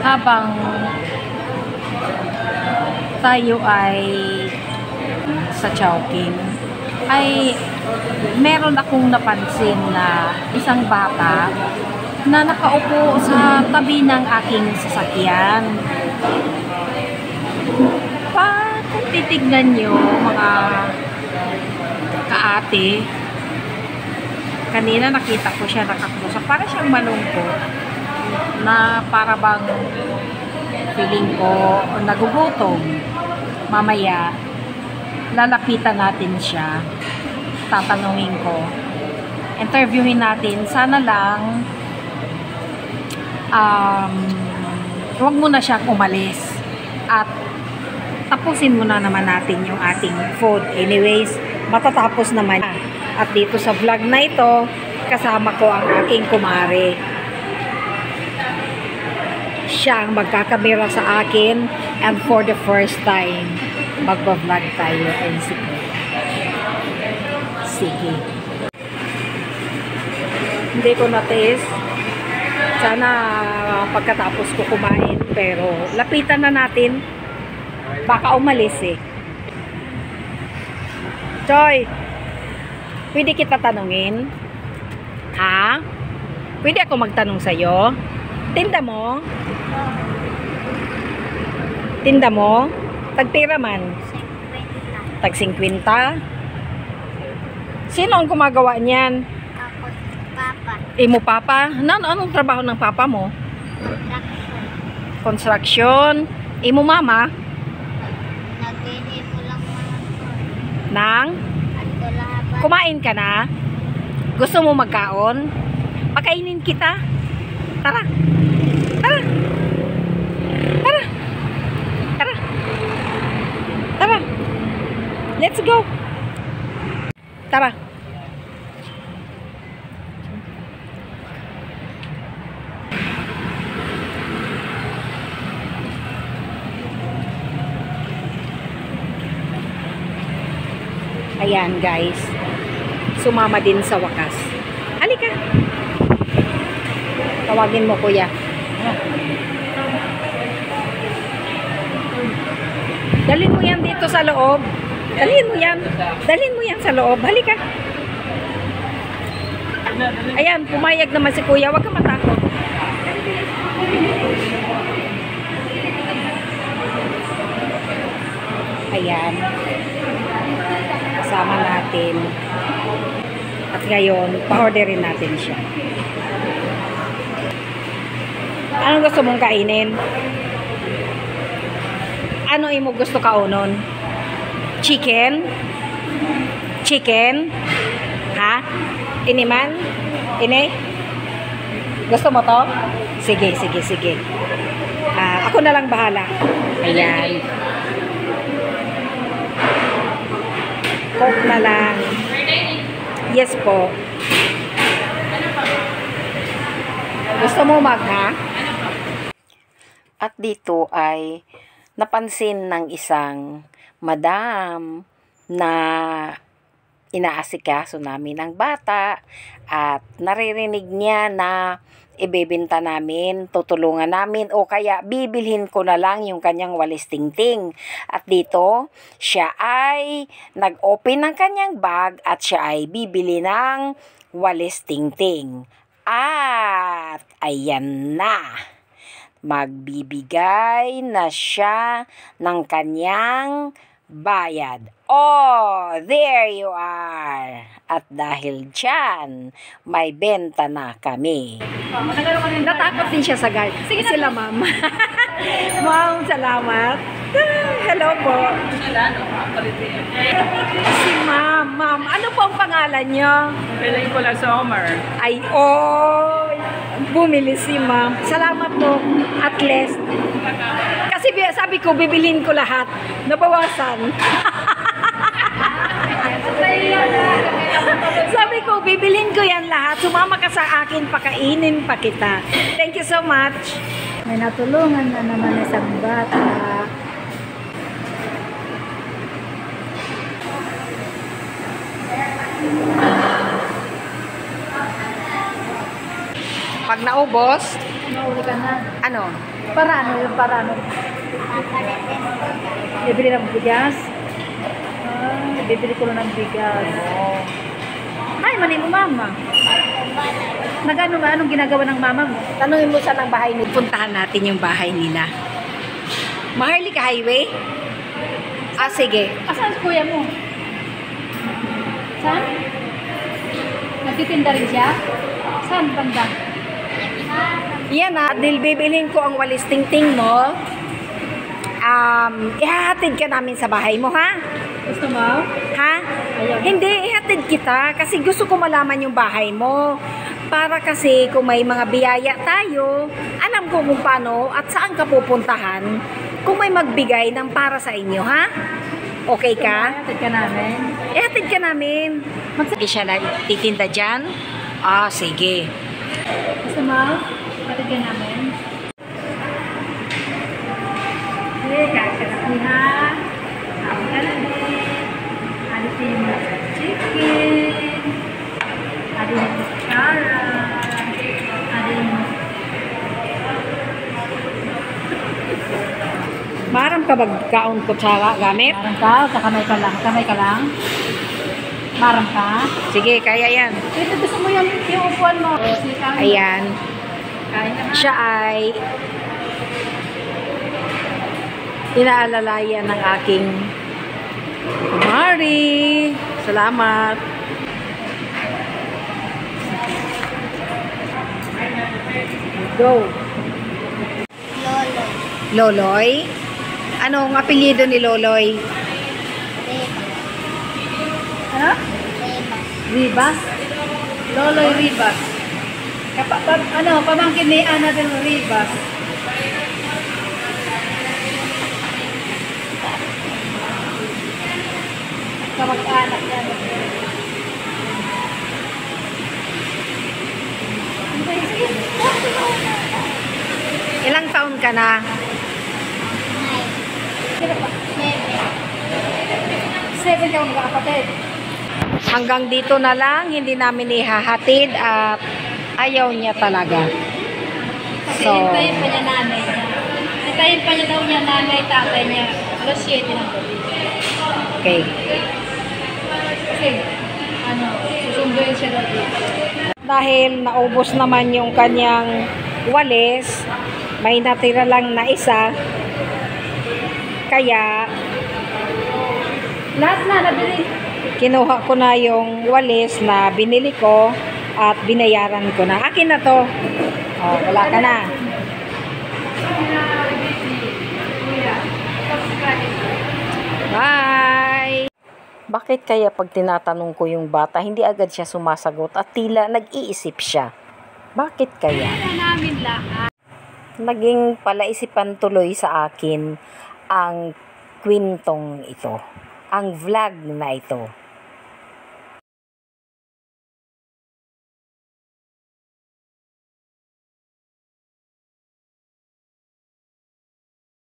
habang tayo ay sa Chowking, ay meron akong napansin na isang bata na nakaupo sa tabi ng aking sasakyan. Kung titignan nyo, mga kaate, kanina nakita ko siya nakakrusa. Para siyang malungkot na para bang feeling ko nagugutom. Mamaya, lalapitan natin siya. Tatanungin ko. Interviewin natin. Sana lang huwag muna siyang umalis. At tapusin muna naman natin yung ating food. Anyways, matatapos naman. At dito sa vlog na ito, kasama ko ang aking kumare. Siya ang magkakamera sa akin, and for the first time, magbablog tayo. Ay, sige. Hindi ko na-taste. Sana pagkatapos ko kumain, pero lapitan na natin. Baka umalis eh. Choy, pwede kita tanungin? Ha? Pwede ako magtanong sa'yo? Tinda mo? Tinda mo? Tagpira man? Tag 50? Sino ang gumagawa niyan? Ako, papa. Imo papa? Anong trabaho ng papa mo? Construction. Imo mama? Nagbili mo lang mga Nang? ato laban. Kumain ka na? Gusto mo magkaon? Pakainin kita? Tara! Tara! Tara! Tara! Tara! Let's go! Tara! Ayan guys, sumama din sa wakas. Halika. Tawagin mo kuya. Dalhin mo yan dito sa loob. Dalhin mo yan. Dalhin mo yan sa loob. Halika. Ayan, pumayag naman si kuya. Huwag ka matakot. Ayan. Kasama natin. At ngayon, pa-orderin natin siya. Anong gusto mong kainin? Ano imo gusto kaunon? Chicken? Chicken? Ha? Ini man? Ini? Gusto mo to? Sige, sige, sige. Ako na lang bahala. Ayan. Coke na lang. Yes po. Gusto mo ha? At dito ay napansin ng isang madam na inaasikaso namin ang bata at naririnig niya na ibebenta namin, tutulungan namin o kaya bibilhin ko na lang yung kanyang walis tingting. At dito, siya ay nag-open ng kanyang bag at siya ay bibili ng walis tingting. At ayan na, magbibigay na siya ng kanyang bayad. Oh, there you are. At dahil dyan, may benta na kami. Natakot din siya sa guard. Sige sila, ma'am. Ma'am, salamat. Hello po. Si ma'am. Ano po ang pangalan niyo? Piling ko lang sa Omar. Ay, bumili si ma'am. Salamat po. At least. Kasi sabi ko, bibilhin ko lahat. Nabawasan. Sabi ko, bibilhin ko yan lahat. Sumama ka sa akin, pakainin pa kita. Thank you so much. May natulungan na naman isang bata. Pag naubos, Nauli ka na. Ano? Para ano yung para ano? Bibili ng bigas? Bibili ko na ng bigas. Ay, mali mo mama. Nagano ba? Anong ginagawa ng mama mo? Tanungin mo siya ng bahay nila. Puntahan natin yung bahay nila. Maharlika Highway? Ah, sige. Asan si kuya mo? Saan? Nagtitinda rin siya? Saan banda? Yan na, dahil bibilhin ko ang walis tingting mo, ihahatid ka namin sa bahay mo, ha? Gusto mo? Ha? Ayaw. Hindi, ihatid kita kasi gusto ko malaman yung bahay mo. Para kasi kung may mga biyaya tayo, alam ko kung paano at saan ka pupuntahan kung may magbigay ng para sa inyo, ha? Okay ka? Ihatid ka namin. Ihatid ka namin. Sige siya na titinda dyan? Ah, sige. Gusto mo? Ihatid ka namin. Okay, kain ka na ha. Kain ka na din. Alisin mo sa chicken. Alisin mo sa carrot. Alisin mo. Maram ka magkaon kutsara gamit? Marang ka? O sa kamay ka lang? Kamay ka lang? Marang ka? Sige, kaya yan. Ito gusto mo yung upuan mo. Ayan. Kain ka na. Siya ay inaalalayan ng aking kumari. Salamat. Go. Loloy? Anong apelyido ni Loloy? Ano? Ribas? Loloy Ribas. Pamangkin ni Ana del Ribas. Kamag-anak yan. Ilang taon ka na? Seven ka magkakapatid. Hanggang dito na lang, hindi namin ihahatid at ayaw niya talaga. Kasi So, hintayin pa niya nanay niya. Hintayin pa niya daw niya nanay, tatay niya. Alas 7 ng gabi. okay. Kasi, susunduin siya daw dito. Dahil naubos naman yung kanyang walis, may natira lang na isa. Kaya, Lahat na, nabili. kinuha ko na yung walis na binili ko at binayaran ko na. Akin na to. Oh, wala ka na. Bye! Bakit kaya pag tinatanong ko yung bata, hindi agad siya sumasagot at tila nag-iisip siya? Bakit kaya? Namin lahat. Naging palaisipan tuloy sa akin ang kwentong ito, ang vlog na ito.